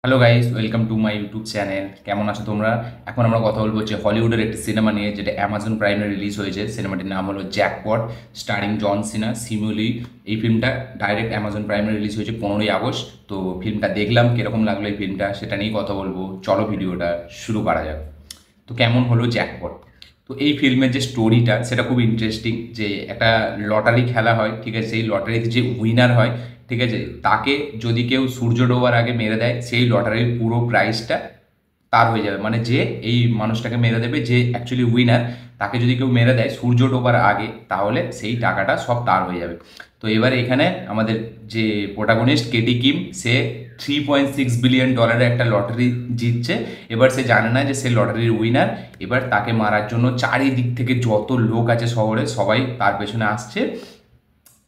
Hello guys, welcome to my YouTube channel. কেমন আছো তোমরা? এখন আমরা কথা বলবো হচ্ছে হলিউডের একটি সিনেমা নিয়ে, যেটা অ্যামাজন প্রাইমে রিলিজ হয়েছে। সিনেমাটির নাম হলো জ্যাকপট, স্টারিং জন সিনা, সিমুলি। এই ফিল্মটা ডাইরেক্ট অ্যামাজন প্রাইমে রিলিজ হয়েছে 15ই আগস্ট। তো ফিল্মটা দেখলাম, কিরকম লাগলো এই ফিল্মটা সেটা নিয়েই কথা বলবো। চলো ভিডিওটা শুরু করা যাক। তো কেমন হলো জ্যাকপট? তো এই ফিল্মের যে স্টোরিটা সেটা খুব ইন্টারেস্টিং। যে একটা লটারি খেলা হয়, ঠিক আছে? সেই লটারিতে যে উইনার হয়, ঠিক আছে, তাকে যদি কেউ সূর্য ডোবার আগে মেরে দেয়, সেই লটারির পুরো প্রাইসটা তার হয়ে যাবে। মানে যে এই মানুষটাকে মেরে দেবে, যে অ্যাকচুয়ালি উইনার, তাকে যদি কেউ মেরে দেয় সূর্য ডোবার আগে, তাহলে সেই টাকাটা সব তার হয়ে যাবে। তো এবারে এখানে আমাদের যে প্রোটাগনিস্ট কেটি কিম, সে $3.6 বিলিয়ন একটা লটারি জিতছে। এবার সে জানে না যে সে লটারির উইনার। এবার তাকে মারার জন্য চারিদিক থেকে যত লোক আছে শহরে, সবাই তার পেছনে আসছে।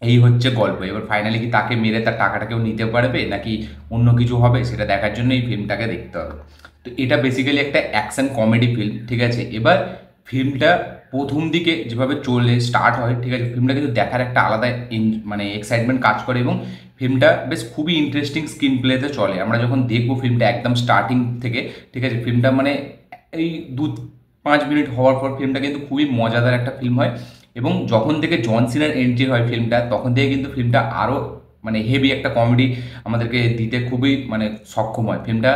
এই হচ্ছে গল্প। এবার ফাইনালি কি তাকে মেরে তার টাকাটা কেউ নিতে পারবে, নাকি অন্য কিছু হবে, সেটা দেখার জন্য এই ফিল্মটাকে দেখতে হবে। তো এটা বেসিক্যালি একটা অ্যাকশন কমেডি ফিল্ম, ঠিক আছে? এবার ফিল্মটা প্রথম দিকে যেভাবে চলে স্টার্ট হয়, ঠিক আছে, ফিল্মটা কিন্তু দেখার একটা আলাদা মানে এক্সাইটমেন্ট কাজ করে। এবং ফিল্মটা বেশ খুবই ইন্টারেস্টিং স্ক্রিন প্লেতে চলে। আমরা যখন দেখবো ফিল্মটা একদম স্টার্টিং থেকে, ঠিক আছে, ফিল্মটা মানে এই 2-5 মিনিট হওয়ার পর ফিল্মটা কিন্তু খুবই মজাদার একটা ফিল্ম হয়। এবং যখন থেকে জন সিনার এন্ট্রি হয় ফিল্মটা, তখন থেকে কিন্তু ফিল্মটা আরও মানে হেভি একটা কমেডি আমাদেরকে দিতে খুবই মানে সক্ষম হয়। ফিল্মটা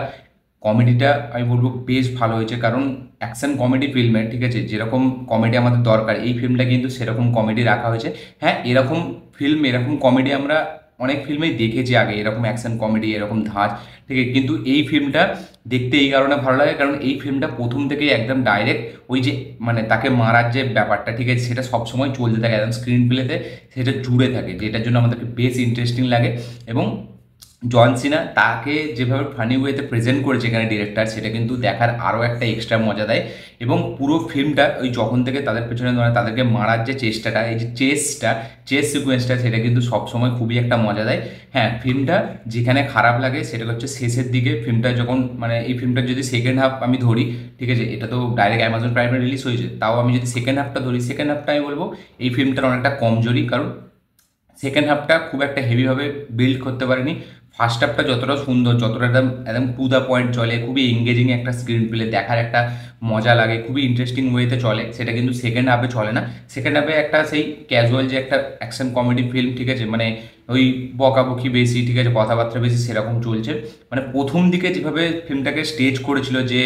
কমেডিটা আমি বলবো বেশ ভালো হয়েছে, কারণ অ্যাকশন কমেডি ফিল্মে, ঠিক আছে, যেরকম কমেডি আমাদের দরকার, এই ফিল্মটা কিন্তু সেরকম কমেডি রাখা হয়েছে। হ্যাঁ, এরকম ফিল্ম, এরকম কমেডি আমরা অনেক ফিল্মেই দেখেছি আগে, এরকম অ্যাকশন কমেডি, এরকম ধাঁচ, ঠিক আছে। কিন্তু এই ফিল্মটা দেখতে এই কারণে ভালো লাগে, কারণ এই ফিল্মটা প্রথম থেকেই একদম ডাইরেক্ট ওই যে মানে তাকে মারার যে ব্যাপারটা, ঠিক আছে, সেটা সবসময় চলতে থাকে একদম স্ক্রিন প্লেতে, সেটা জুড়ে থাকে, যেটার জন্য আমাদেরকে বেশ ইন্টারেস্টিং লাগে। এবং জন সিনা তাকে যেভাবে ফানি ওয়েতে প্রেজেন্ট করেছে এখানে ডিরেক্টর, সেটা কিন্তু দেখার আরও একটা এক্সট্রা মজা দেয়। এবং পুরো ফিল্মটা ওই যখন থেকে তাদের পেছনে মানে তাদেরকে মারার যে চেষ্টাটা, এই যে চেস সিকোয়েন্সটা, সেটা কিন্তু সবসময় খুবই একটা মজা দেয়। হ্যাঁ, ফিল্মটা যেখানে খারাপ লাগে সেটা হচ্ছে শেষের দিকে। ফিল্মটা যখন মানে এই ফিল্মটার যদি সেকেন্ড হাফ আমি ধরি, ঠিক আছে, এটা তো ডাইরেক্ট অ্যামাজন প্রাইমে রিলিজ হয়েছে, তাও আমি যদি সেকেন্ড হাফটা ধরি, সেকেন্ড হাফটা আমি বলবো এই ফিল্মটার অনেকটা কমজোরি। কারণ সেকেন্ড হাফটা খুব একটা হেভিভাবে বিল্ড করতে পারেনি। ফার্স্ট হাফটা যতটা সুন্দর, যতটা একদম একদম টু দ্য পয়েন্ট চলে, খুবই এঙ্গেজিং একটা স্ক্রিন প্লে, দেখার একটা মজা লাগে, খুবই ইন্টারেস্টিং ওয়েতে চলে, সেটা কিন্তু সেকেন্ড হাফে চলে না। সেকেন্ড হাফে একটা সেই ক্যাজুয়াল যে একটা অ্যাকশন কমেডি ফিল্ম, ঠিক আছে, মানে ওই বকাবকি বেশি, ঠিক আছে, কথাবার্তা বেশি, সেরকম চলছে। মানে প্রথম দিকে যেভাবে ফিল্মটাকে স্টেজ করেছিল, যে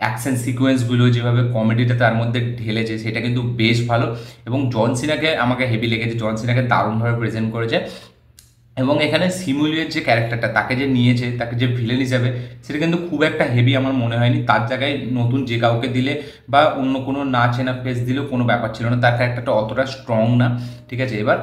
অ্যাকশন সিকোয়েন্সগুলো যেভাবে কমেডিটা তার মধ্যে ঢেলেছে, সেটা কিন্তু বেশ ভালো। এবং জন সিনাকে আমাকে হেভি লেগেছে, জন সিনাকে দারুণভাবে প্রেজেন্ট করেছে। এবং এখানে সিমুলিয়ের যে ক্যারেক্টারটা, তাকে যে নিয়েছে, তাকে যে ভিলেন হিসাবে, সেটা কিন্তু খুব একটা হেভি আমার মনে হয়নি। তার জায়গায় নতুন যে কাউকে দিলে বা অন্য কোনো না চেনা ফেস দিলেও কোনো ব্যাপার ছিল না, তার ক্যারেক্টারটা অতটা স্ট্রং না, ঠিক আছে। এবার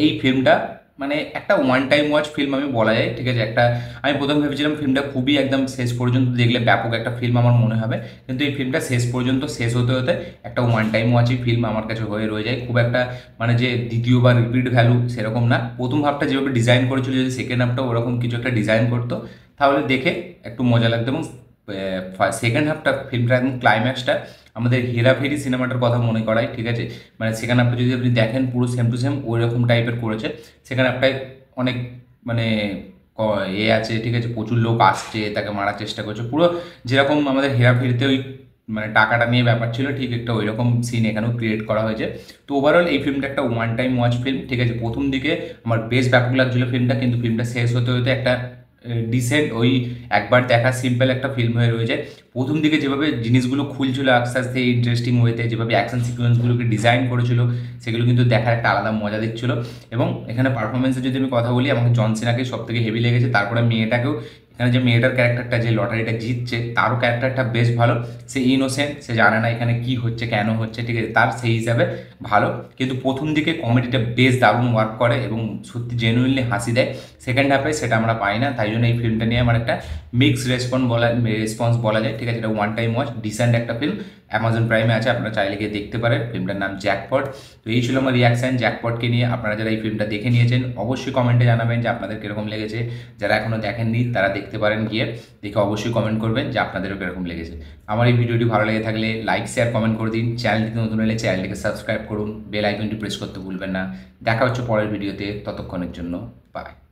এই ফিল্মটা মানে একটা ওয়ান টাইম ওয়াচ ফিল্ম আমি বলা যায়, ঠিক আছে। একটা আমি প্রথম ভেবেছিলাম ফিল্মটা খুবই একদম শেষ পর্যন্ত দেখলে ব্যাপক একটা ফিল্ম আমার মনে হবে, কিন্তু এই ফিল্মটা শেষ পর্যন্ত শেষ হতে হতে একটা ওয়ান টাইম ওয়াচই ফিল্ম আমার কাছে হয়ে রয়ে যায়। খুব একটা মানে যে দ্বিতীয়বার রিপিট ভ্যালু সেরকম না। প্রথম হাফটা যেভাবে ডিজাইন করেছিল, যদি সেকেন্ড হাফটা ওরকম কিছু একটা ডিজাইন করতো, তাহলে দেখে একটু মজা লাগতো। এবং সেকেন্ড হাফটা ফিল্মটা একদম ক্লাইম্যাক্সটা আমাদের হেরাফেরি সিনেমাটার কথা মনে করায়, ঠিক আছে। মানে সেখানে আপনি যদি আপনি দেখেন, পুরো সেম টু সেম ওই রকম টাইপের করেছে। সেখানে আপনার অনেক মানে আছে, ঠিক আছে, প্রচুর লোক আসছে, তাকে মারার চেষ্টা করছে, পুরো যেরকম আমাদের হেরাফেরিতে ওই মানে টাকাটা নিয়ে ব্যাপার ছিল, ঠিক একটা ওই রকম সিন এখানেও ক্রিয়েট করা হয়েছে। তো ওভারঅল এই ফিল্মটা একটা ওয়ান টাইম ওয়াচ ফিল্ম, ঠিক আছে। প্রথম দিকে আমার বেশ ব্যাপক লাগছিল ফিল্মটা, কিন্তু ফিল্মটা শেষ হতে হতে একটা ডিসেন্ট ওই একবার দেখা সিম্পল একটা ফিল্ম হয়ে রয়েছে। প্রথম দিকে যেভাবে জিনিসগুলো খুলছিল আস্তে আস্তে ইন্টারেস্টিং ওয়েতে, যেভাবে অ্যাকশন সিকোয়েন্সগুলোকে ডিজাইন করেছিল, সেগুলো কিন্তু দেখার একটা আলাদা মজা দিচ্ছিল। এবং এখানে পারফরমেন্সের যদি আমি কথা বলি, আমাকে জন সিনাকে সব থেকে হেভি লেগেছে। তারপরে মেয়েটাকেও, এখানে যে মেয়েটার ক্যারেক্টারটা যে লটারিটা জিতছে, তারও ক্যারেক্টারটা বেশ ভালো। সে ইনোসেন্ট, সে জানে না এখানে কি হচ্ছে, কেন হচ্ছে, ঠিক আছে, তার সেই হিসাবে ভালো। কিন্তু প্রথম দিকে কমেডিটা বেশ দারুণ ওয়ার্ক করে এবং সত্যি জেনুইনলি হাসি দেয়। সেকেন্ড হাফে সেটা আমরা পাই না, তাই জন্য এই ফিল্মটা নিয়ে আমার একটা মিক্স রেসপন্স বলা যায়, ঠিক আছে। এটা ওয়ান টাইম ওয়াচ ডিসেন্ট একটা ফিল্ম, অ্যামাজন প্রাইমে আছে, আপনারা চাইলে গিয়ে দেখতে পারেন। ফিল্মটার নাম জ্যাকপট। তো এই ছিল আমার রিয়াকশান জ্যাকপটকে নিয়ে। আপনারা যারা এই ফিল্মটা দেখে নিয়েছেন, অবশ্যই কমেন্টে জানাবেন যে আপনাদের কীরকম লেগেছে। যারা এখনও দেখেননি তারা দেখতে পারেন, গিয়ে দেখে অবশ্যই কমেন্ট করবেন যে আপনাদেরও কীরকম লেগেছে। আমার এই ভিডিওটি ভালো লেগে থাকলে লাইক শেয়ার কমেন্ট করে দিন। চ্যানেলটিতে নতুন হলে চ্যানেলটিকে সাবস্ক্রাইব করুন, বেল আইকনটি প্রেস করতে ভুলবেন না। দেখা হচ্ছে পরের ভিডিওতে, ততক্ষণের জন্য বাই।